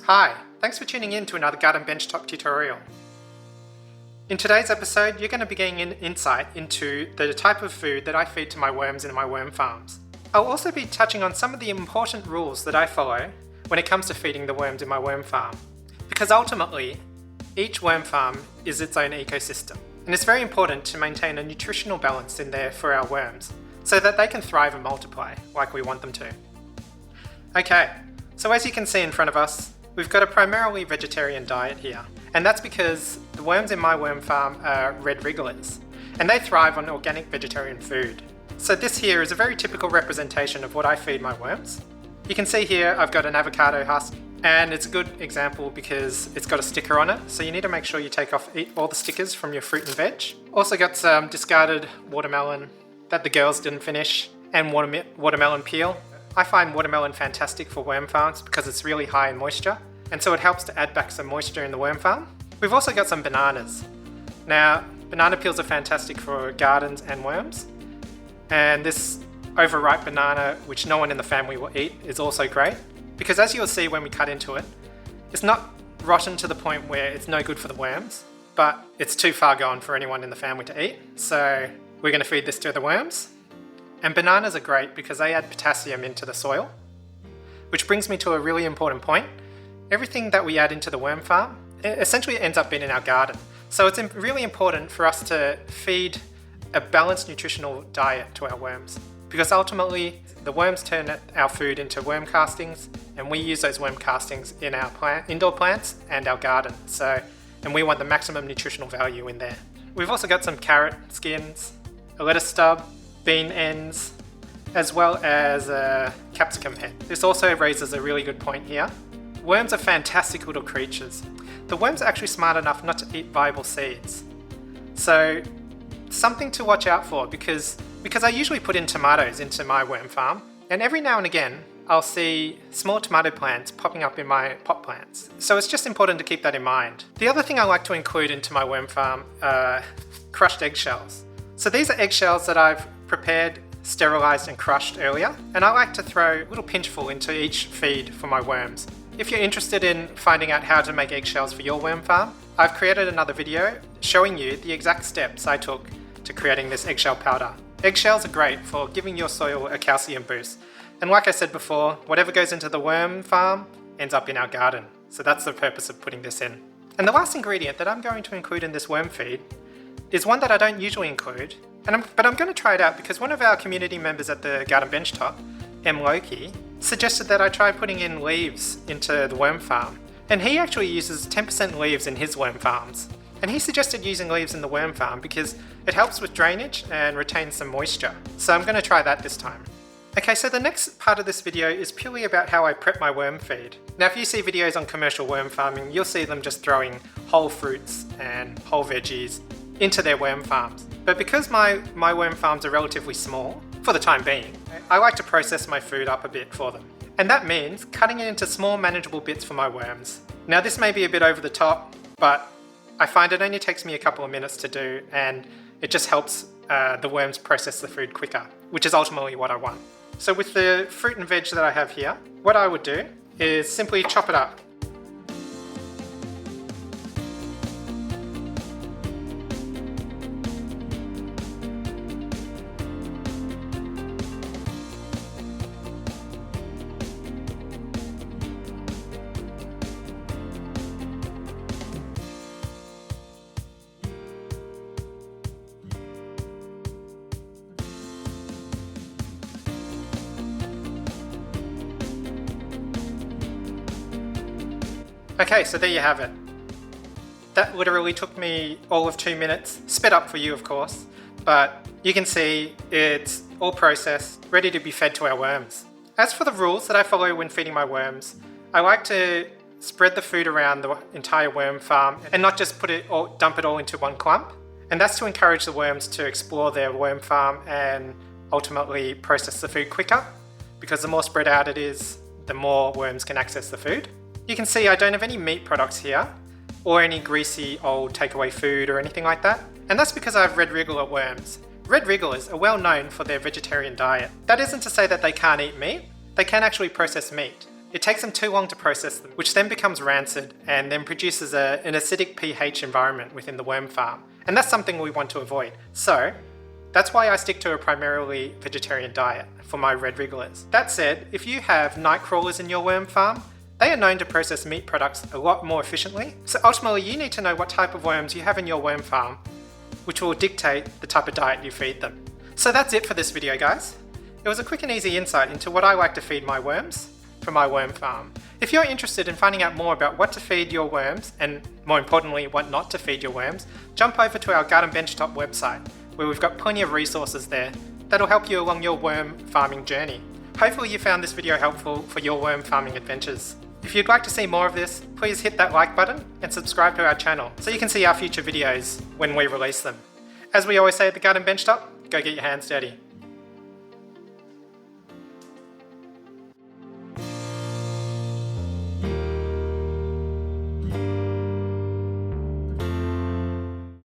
Hi, thanks for tuning in to another garden benchtop tutorial. In today's episode, you're going to be getting an insight into the type of food that I feed to my worms in my worm farms. I'll also be touching on some of the important rules that I follow when it comes to feeding the worms in my worm farm. Because ultimately, each worm farm is its own ecosystem, and it's very important to maintain a nutritional balance in there for our worms, so that they can thrive and multiply like we want them to. Okay, so as you can see in front of us, we've got a primarily vegetarian diet here, and that's because the worms in my worm farm are red wrigglers, and they thrive on organic vegetarian food. So this here is a very typical representation of what I feed my worms. You can see here I've got an avocado husk, and it's a good example because it's got a sticker on it, so you need to make sure you take off all the stickers from your fruit and veg. Also got some discarded watermelon that the girls didn't finish, and watermelon peel. I find watermelon fantastic for worm farms because it's really high in moisture, and so it helps to add back some moisture in the worm farm. We've also got some bananas. Now, banana peels are fantastic for gardens and worms, and this overripe banana, which no one in the family will eat, is also great, because as you'll see when we cut into it, it's not rotten to the point where it's no good for the worms, but it's too far gone for anyone in the family to eat, so we're going to feed this to the worms. And bananas are great because they add potassium into the soil, which brings me to a really important point. Everything that we add into the worm farm essentially ends up being in our garden. So it's really important for us to feed a balanced nutritional diet to our worms, because ultimately the worms turn our food into worm castings, and we use those worm castings in our indoor plants and our garden. And we want the maximum nutritional value in there. We've also got some carrot skins, a lettuce stub, bean ends, as well as a capsicum head. This also raises a really good point here. Worms are fantastic little creatures. The worms are actually smart enough not to eat viable seeds. So something to watch out for, because I usually put in tomatoes into my worm farm, and every now and again I'll see small tomato plants popping up in my pot plants. So it's just important to keep that in mind. The other thing I like to include into my worm farm are crushed eggshells. So these are eggshells that I've prepared, sterilized and crushed earlier, and I like to throw a little pinchful into each feed for my worms. If you're interested in finding out how to make eggshells for your worm farm, I've created another video showing you the exact steps I took to creating this eggshell powder. Eggshells are great for giving your soil a calcium boost, and like I said before, whatever goes into the worm farm ends up in our garden. So that's the purpose of putting this in. And the last ingredient that I'm going to include in this worm feed is one that I don't usually include, but I'm going to try it out because one of our community members at the Garden Benchtop, M. Loki, suggested that I try putting in leaves into the worm farm. And he actually uses 10% leaves in his worm farms. And he suggested using leaves in the worm farm because it helps with drainage and retains some moisture. So I'm going to try that this time. Okay, so the next part of this video is purely about how I prep my worm feed. Now, if you see videos on commercial worm farming, you'll see them just throwing whole fruits and whole veggies into their worm farms. But because my worm farms are relatively small, for the time being, I like to process my food up a bit for them. And that means cutting it into small manageable bits for my worms. Now this may be a bit over the top, but I find it only takes me a couple of minutes to do, and it just helps the worms process the food quicker, which is ultimately what I want. So with the fruit and veg that I have here, what I would do is simply chop it up. Okay, so there you have it. That literally took me all of 2 minutes, sped up for you of course, but you can see it's all processed, ready to be fed to our worms. As for the rules that I follow when feeding my worms, I like to spread the food around the entire worm farm and not just dump it all into one clump. And that's to encourage the worms to explore their worm farm and ultimately process the food quicker, because the more spread out it is, the more worms can access the food. You can see I don't have any meat products here, or any greasy old takeaway food or anything like that. And that's because I have red wriggler worms. Red wrigglers are well known for their vegetarian diet. That isn't to say that they can't eat meat. They can actually process meat, It takes them too long to process them, which then becomes rancid and then produces an acidic pH environment within the worm farm. And that's something we want to avoid. So that's why I stick to a primarily vegetarian diet for my red wrigglers. That said, if you have night crawlers in your worm farm, they are known to process meat products a lot more efficiently. So ultimately, you need to know what type of worms you have in your worm farm, which will dictate the type of diet you feed them. So that's it for this video, guys. It was a quick and easy insight into what I like to feed my worms from my worm farm. If you're interested in finding out more about what to feed your worms, and more importantly, what not to feed your worms, jump over to our Garden Benchtop website, where we've got plenty of resources there that'll help you along your worm farming journey. Hopefully you found this video helpful for your worm farming adventures. If you'd like to see more of this, please hit that like button and subscribe to our channel so you can see our future videos when we release them. As we always say at the Garden Benchtop, go get your hands dirty.